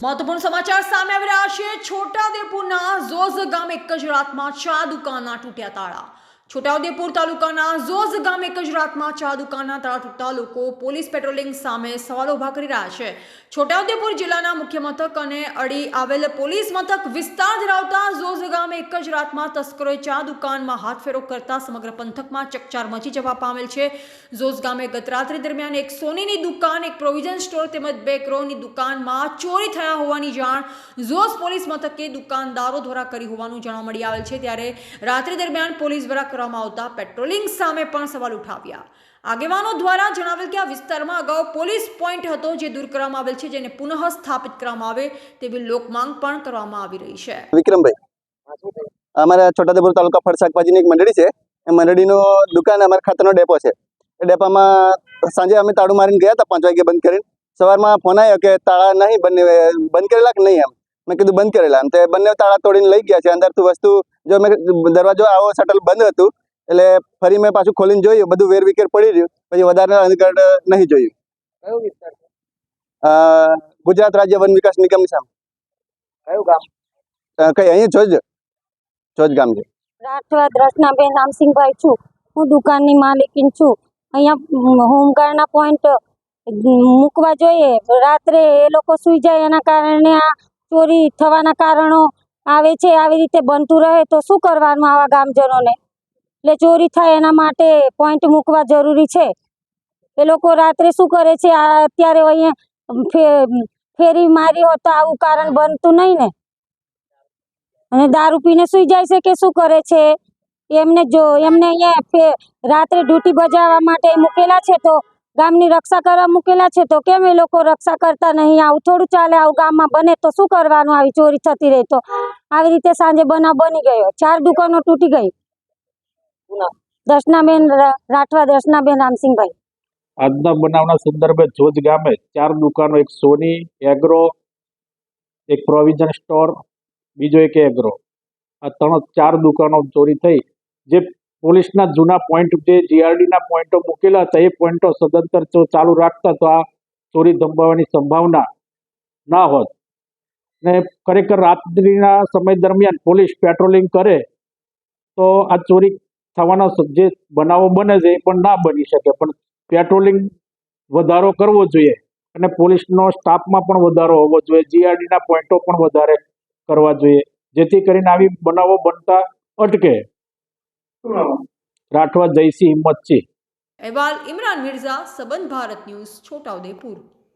મહત્વપૂર્ણ સમાચાર સામે આવી રહ્યા છે। છોટાઉદેપુરના ઝોઝ ગામે એક જ રાતમાં 4 દુકાનના તૂટ્યા તાળા। છોટાઉદેપુર તાલુકાના ઝોઝ ગામે એક જ રાતમાં 4 દુકાનના તાળા તૂટતા લોકો પોલીસ પેટ્રોલિંગ સામે સવાલો ઉભા કરી રહ્યા છે। છોટાઉદેપુર જિલ્લાના મુખ્ય મથક અને અડી આવેલ પોલીસ મથક વિસ્તાર ધરાવતા ઝોઝ ગામે એક જ રાતમાં તસ્કરોએ 4 દુકાનમાં હાથફેરો કરતા સમગ્ર પંથકમાં ચકચાર મચી જવા પામેલ છે। ઝોઝ ગામે ગત રાત્રિ દરમિયાન એક સોનીની દુકાન, એક પ્રોવિઝન સ્ટોર તેમજ 2 કિલોની દુકાનમાં ચોરી થયા હોવાની જાણ ઝોઝ પોલીસ મથકે દુકાનદારો દ્વારા કરી હોવાનું જાણવા મળી આવેલ છે। ત્યારે રાત્રિ દરમિયાન પોલીસ દ્વારા કરવામાં આવતા પેટ્રોલિંગ સામે પણ સવાલ ઉઠાવ્યા। આગેવાનો દ્વારા જણાવેલ કે આ વિસ્તારમાં અગાઉ પોલીસ પોઈન્ટ હતો જે દૂર કરવામાં આવેલ છે, જેને પુનઃ સ્થાપિત કરવામાં આવે તેવી લોક માંગ પણ કરવામાં આવી રહી છે। વિક્રમભાઈ, અમારા છોટાઉદેપુર તાલુકા ફળ શાકભાજીની એક મંડળી છે। એ મંડળીનો દુકાન અમારા ખાતરનો ડેપો છે। એ ડેપામાં સાંજે અમે તાળું મારીને ગયા હતા 5 વાગે બંધ કરીને। સવારમાં ફોન આવ્યો કે તાળા નહીં, બંધ કરેલા કે નહીં? મેં કીધું બંધ કરેલા। તે બંને તાળા તોડીને લઈ ગયા છે। અંદરથી વસ્તુ જો મેં દરવાજો આવો શટલ બંધ હતું એટલે ફરી મેં પાછું ખોલીને જોયું, બધું વેરવિખેર પડી રહ્યું। પછી વધારે આગળ નહીં જોયું। કયો વિસ્તાર છે? ગુજરાત રાજ્ય વન વિકાસ નિગમની સામે। કયું ગામ? કઈ અહીંયા જોજ ગામ છે। રાઠવા દ્રષ્ણાબેન રામસિંહભાઈ છું। હું દુકાનની માલિકીન છું। અહીંયા હોમગાર્ડના પોઈન્ટ મૂકવા જોઈએ। રાત્રે એ લોકો સૂઈ જાય એના કારણે આ ચોરી થવાના કારણો આવે છે। આવી રીતે બનતું રહે તો શું કરવાનું આવા ગામજનોને? એટલે ચોરી થાય એના માટે પોઈન્ટ મૂકવા જરૂરી છે। એ લોકો રાત્રે શું કરે છે? અત્યારે અહીંયા ફેરી મારી હોત તો આવું કારણ બનતું નહીં ને। અને દારૂ પીને સૂઈ જાય છે કે શું કરે છે? એમને અહીંયા રાત્રે ડ્યુટી બજાવવા માટે મૂકેલા છે, તો ગામની રક્ષા કરવા મૂકેલા છે, તો કેમ એ લોકો રક્ષા કરતા નહીં? આવું થોડું ચાલે। આવું ગામમાં બને તો શું કરવાનું? આવી ચોરી થતી રહે તો આવી રીતે સાંજે બનાવ બની ગયો, 4 દુકાનો તૂટી ગઈ। દર્શનાબેન રાઠવા દર્શનાબેન રામસિંહભાઈ। આજના બનાવના સંદર્ભે જોજ ગામે 4 દુકાનો, એક સોની એગ્રો, એક પ્રોવિઝન સ્ટોર, બીજો એક એગ્રો, આ 4 દુકાનો ચોરી થઈ। જે પોલીસના જૂના પોઈન્ટ, જે જીઆરડીના પોઈન્ટો મૂકેલા હતા, એ પોઈન્ટો સદંતર ચાલુ રાખતા તો આ ચોરી ધંબાવવાની સંભાવના ના હોત। ને ખરેખર રાત્રિના સમય દરમિયાન પોલીસ પેટ્રોલિંગ કરે તો આ ચોરી થવાનો જે બનાવો બને છે એ પણ ના બની શકે। પણ પેટ્રોલિંગ વધારો કરવો જોઈએ અને પોલીસનો સ્ટાફમાં પણ વધારો હોવો જોઈએ। જીઆરડીના પોઈન્ટો પણ વધારે કરવા જોઈએ, જેથી કરીને આવી બનાવો બનતા અટકે। રાઠવા જયસિંહ હિંમતસિંહ। અહેવાલ ઇમરાન મિર્ઝા, સંબંધ ભારત ન્યૂઝ, છોટાઉદેપુર।